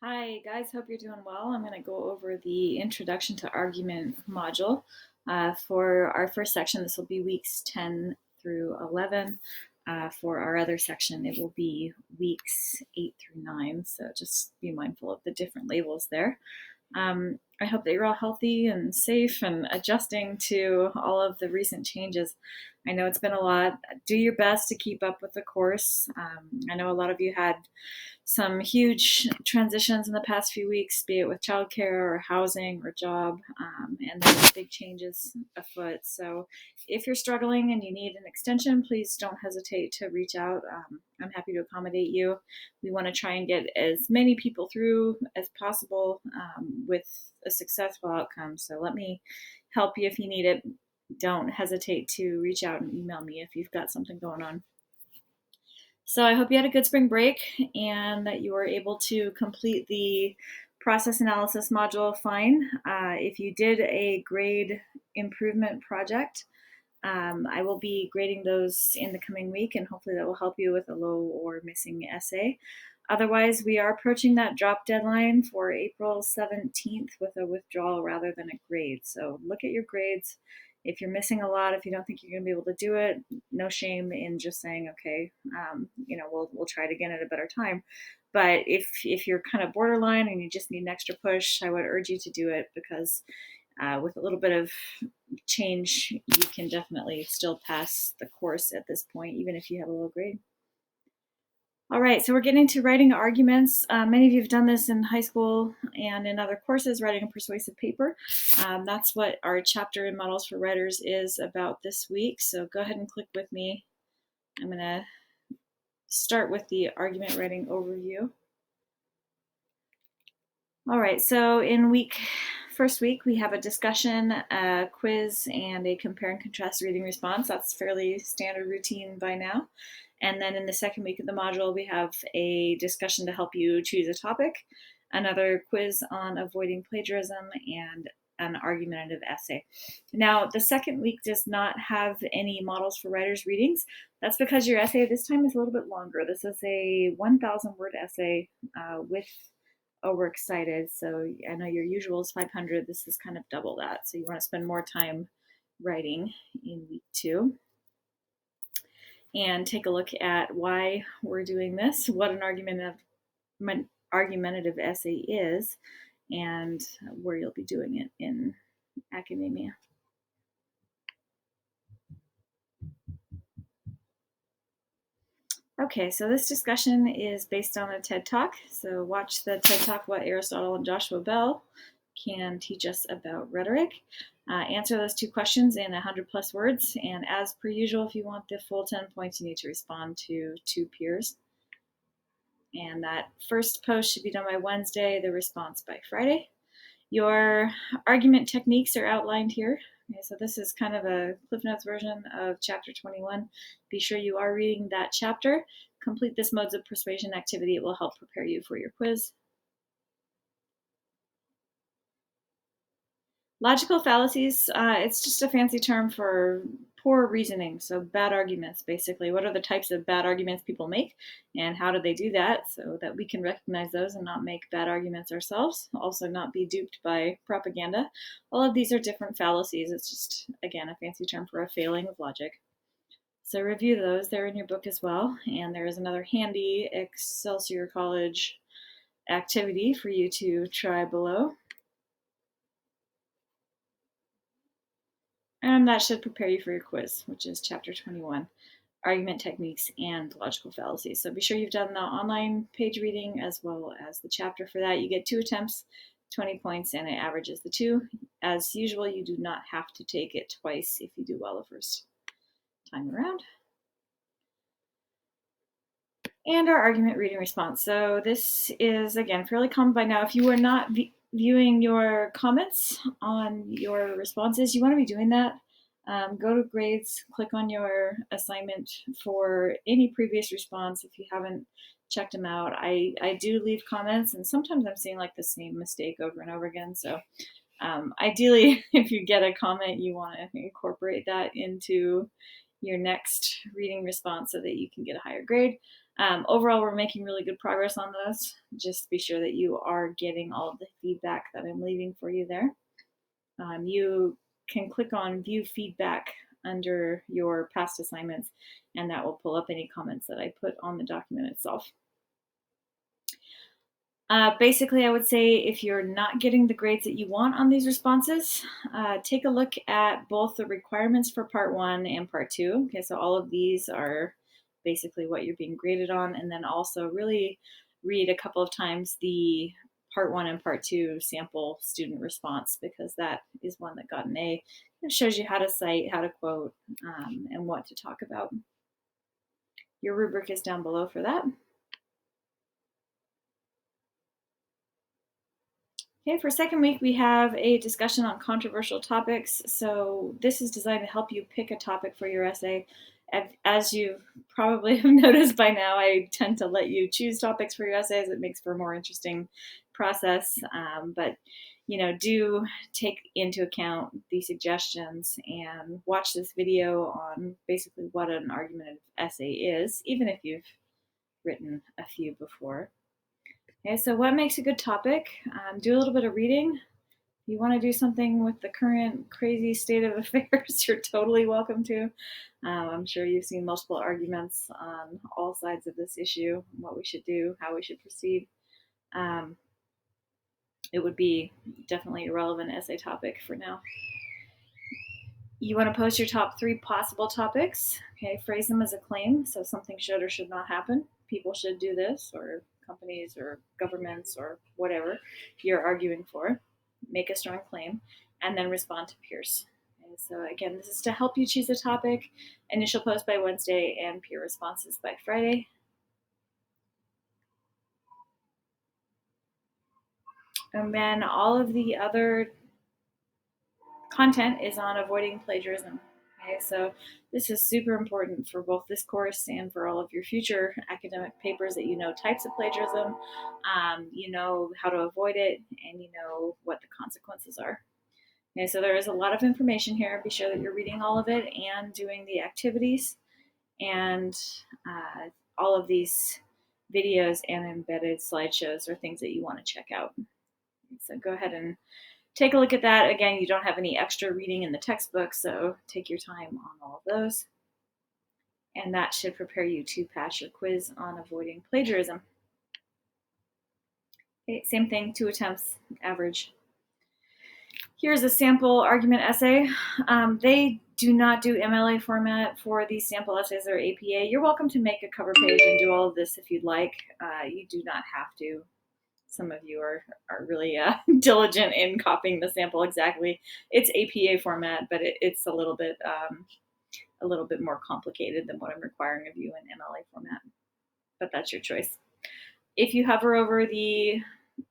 Hi guys, hope you're doing well. I'm going to go over the Introduction to Argument module. For our first section, this will be weeks 10 through 11. For our other section, it will be weeks 8 through 9, so just be mindful of the different labels there. I hope that you're all healthy and safe and adjusting to all of the recent changes. I know it's been a lot. Do your best to keep up with the course. I know a lot of you had some huge transitions in the past few weeks, be it with childcare or housing or job, and then big changes afoot. So if you're struggling and you need an extension, please don't hesitate to reach out. I'm happy to accommodate you. We want to try and get as many people through as possible with a successful outcome. So let me help you if you need it. Don't hesitate to reach out and email me if you've got something going on. So I hope you had a good spring break and that you were able to complete the process analysis module fine. If you did a grade improvement project, I will be grading those in the coming week, and hopefully that will help you with a low or missing essay. Otherwise, we are approaching that drop deadline for April 17th with a withdrawal rather than a grade. So look at your grades. If you're missing a lot, if you don't think you're going to be able to do it, no shame in just saying, okay, we'll try it again at a better time. But if you're kind of borderline and you just need an extra push, I would urge you to do it because with a little bit of change, you can definitely still pass the course at this point, even if you have a low grade. All right, so we're getting to writing arguments. Many of you have done this in high school and in other courses, writing a persuasive paper. That's what our chapter in Models for Writers is about this week. So go ahead and click with me. I'm going to start with the argument writing overview. All right, so in first week, we have a discussion, a quiz, and a compare and contrast reading response. That's fairly standard routine by now. And then in the second week of the module, we have a discussion to help you choose a topic, another quiz on avoiding plagiarism, and an argumentative essay. Now, the second week does not have any Models for Writers readings. That's because your essay this time is a little bit longer. This is a 1,000-word essay with works cited. So I know your usual is 500. This is kind of double that. So you want to spend more time writing in week 2 and take a look at why we're doing this, what an argumentative essay is, and where you'll be doing it in academia. Okay, so this discussion is based on a TED Talk. So watch the TED Talk, What Aristotle and Joshua Bell Can Teach Us About Rhetoric. Answer those 2 questions in 100+ words. And as per usual, if you want the full 10 points, you need to respond to 2 peers. And that first post should be done by Wednesday, the response by Friday. Your argument techniques are outlined here. Okay, so this is kind of a Cliff Notes version of chapter 21. Be sure you are reading that chapter. Complete this modes of persuasion activity. It will help prepare you for your quiz. Logical fallacies, it's just a fancy term for poor reasoning, so bad arguments, basically. What are the types of bad arguments people make, and how do they do that so that we can recognize those and not make bad arguments ourselves, also not be duped by propaganda. All of these are different fallacies. It's just, again, a fancy term for a failing of logic. So review those. They're in your book as well, and there is another handy Excelsior College activity for you to try below. And that should prepare you for your quiz, which is chapter 21, argument techniques and logical fallacies. So be sure you've done the online page reading as well as the chapter for that. You get 2 attempts, 20 points, and it averages the 2. As usual, you do not have to take it twice if you do well the first time around. And our argument reading response. So this is, again, fairly common by now. If you are not viewing your comments on your responses, you want to be doing that. Go to grades, click on your assignment for any previous response if you haven't checked them out. I do leave comments, and sometimes I'm seeing like the same mistake over and over again. So ideally, if you get a comment, you want to incorporate that into your next reading response so that you can get a higher grade. Overall, we're making really good progress on those. Just be sure that you are getting all of the feedback that I'm leaving for you there. You can click on View Feedback under your past assignments, and that will pull up any comments that I put on the document itself. Basically, I would say if you're not getting the grades that you want on these responses, take a look at both the requirements for part 1 and part 2. Okay, so all of these are basically what you're being graded on, and then also really read a couple of times the part 1 and part 2 sample student response, because that is one that got an A. It shows you how to cite, how to quote, and what to talk about. Your rubric is down below for that. Okay, for second week, we have a discussion on controversial topics. So this is designed to help you pick a topic for your essay. As you probably have noticed by now, I tend to let you choose topics for your essays. It makes for a more interesting process. But do take into account the suggestions and watch this video on basically what an argumentative essay is, even if you've written a few before. Okay, so what makes a good topic? Do a little bit of reading. If you want to do something with the current crazy state of affairs, you're totally welcome to. I'm sure you've seen multiple arguments on all sides of this issue, what we should do, how we should proceed. It would be definitely a relevant essay topic for now. You want to post your top 3 possible topics. Okay, phrase them as a claim, so something should or should not happen. People should do this, or companies or governments or whatever you're arguing for. Make a strong claim, and then respond to peers. And so again, this is to help you choose a topic. Initial post by Wednesday and peer responses by Friday. And then all of the other content is on avoiding plagiarism. Okay, so this is super important for both this course and for all of your future academic papers, that you know types of plagiarism, you know how to avoid it, and you know what the consequences are. Okay, so there is a lot of information here. Be sure that you're reading all of it and doing the activities, and all of these videos and embedded slideshows are things that you want to check out. So go ahead and take a look at that. Again, you don't have any extra reading in the textbook, so take your time on all of those. And that should prepare you to pass your quiz on avoiding plagiarism. Okay, same thing, 2 attempts, average. Here's a sample argument essay. They do not do MLA format for these sample essays or APA. You're welcome to make a cover page and do all of this if you'd like. You do not have to. Some of you are really diligent in copying the sample exactly. It's APA format, but it's a little bit more complicated than what I'm requiring of you in MLA format. But that's your choice. If you hover over the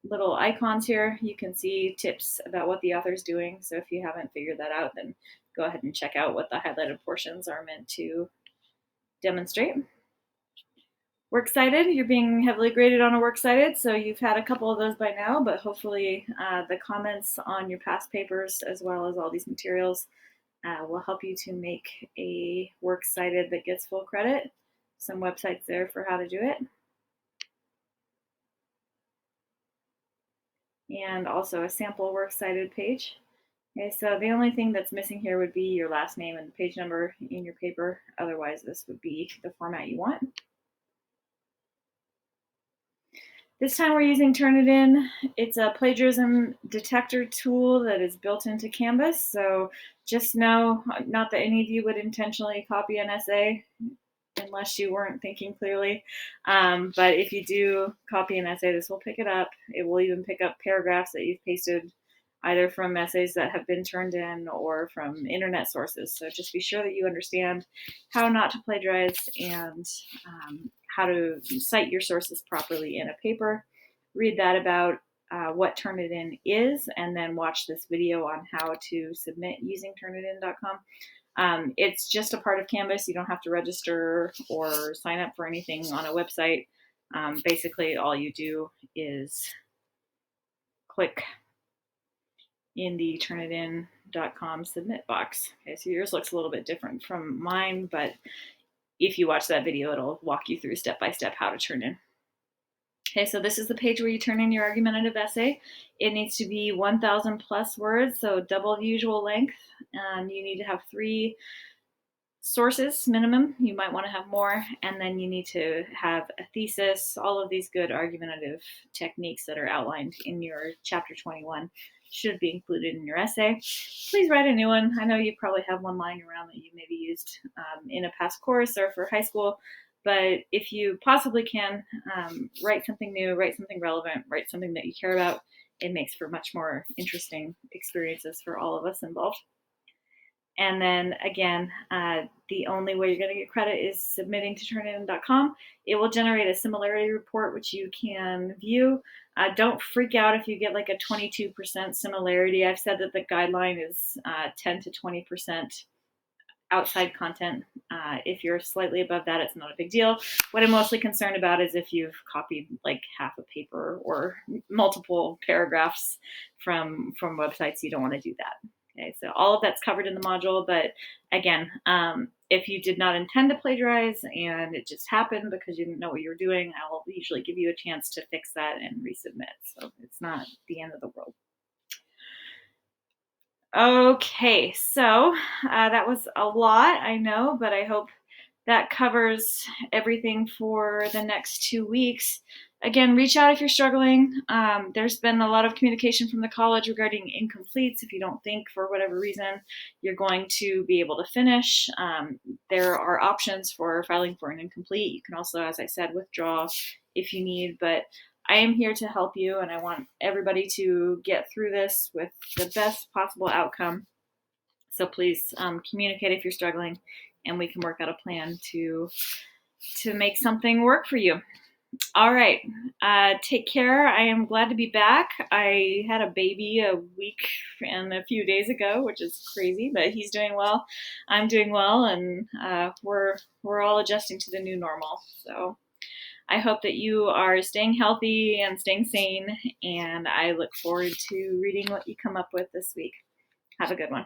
little icons here, you can see tips about what the author's doing. So if you haven't figured that out, then go ahead and check out what the highlighted portions are meant to demonstrate. Works cited, you're being heavily graded on a works cited, so you've had a couple of those by now, but hopefully the comments on your past papers, as well as all these materials, will help you to make a works cited that gets full credit. Some websites there for how to do it. And also a sample works cited page. Okay, so the only thing that's missing here would be your last name and the page number in your paper. Otherwise, this would be the format you want. This time we're using Turnitin. It's a plagiarism detector tool that is built into Canvas. So just know, not that any of you would intentionally copy an essay unless you weren't thinking clearly. But if you do copy an essay, this will pick it up. It will even pick up paragraphs that you've pasted either from essays that have been turned in or from internet sources. So just be sure that you understand how not to plagiarize and how to cite your sources properly in a paper. Read that about what Turnitin is, and then watch this video on how to submit using Turnitin.com. It's just a part of Canvas. You don't have to register or sign up for anything on a website. Basically, all you do is click in the Turnitin.com submit box. Okay, so yours looks a little bit different from mine, but if you watch that video, it'll walk you through step by step how to turn in. Okay, so this is the page where you turn in your argumentative essay. It needs to be 1,000 plus words, so double the usual length. You need to have 3 sources minimum. You might want to have more, and then you need to have a thesis. All of these good argumentative techniques that are outlined in your chapter 21 should be included in your essay. Please write a new one. I know you probably have one lying around that you maybe used in a past course or for high school, but if you possibly can, write something new, write something relevant, write something that you care about. It makes for much more interesting experiences for all of us involved. And then again, the only way you're going to get credit is submitting to turnitin.com. It will generate a similarity report, which you can view. Don't freak out if you get like a 22% similarity. I've said that the guideline is 10 to 20% outside content. If you're slightly above that, it's not a big deal. What I'm mostly concerned about is if you've copied like half a paper or multiple paragraphs from websites. You don't want to do that. Okay, so all of that's covered in the module, but again, if you did not intend to plagiarize and it just happened because you didn't know what you were doing, I will usually give you a chance to fix that and resubmit. So it's not the end of the world. Okay, so that was a lot, I know, but I hope that covers everything for the next 2 weeks. Again, reach out if you're struggling. There's been a lot of communication from the college regarding incompletes. If you don't think for whatever reason you're going to be able to finish, there are options for filing for an incomplete. You can also, as I said, withdraw if you need, but I am here to help you, and I want everybody to get through this with the best possible outcome. So please communicate if you're struggling, and we can work out a plan to make something work for you. All right, take care. I am glad to be back. I had a baby a week and a few days ago, which is crazy, but he's doing well. I'm doing well, and we're all adjusting to the new normal. So I hope that you are staying healthy and staying sane, and I look forward to reading what you come up with this week. Have a good one.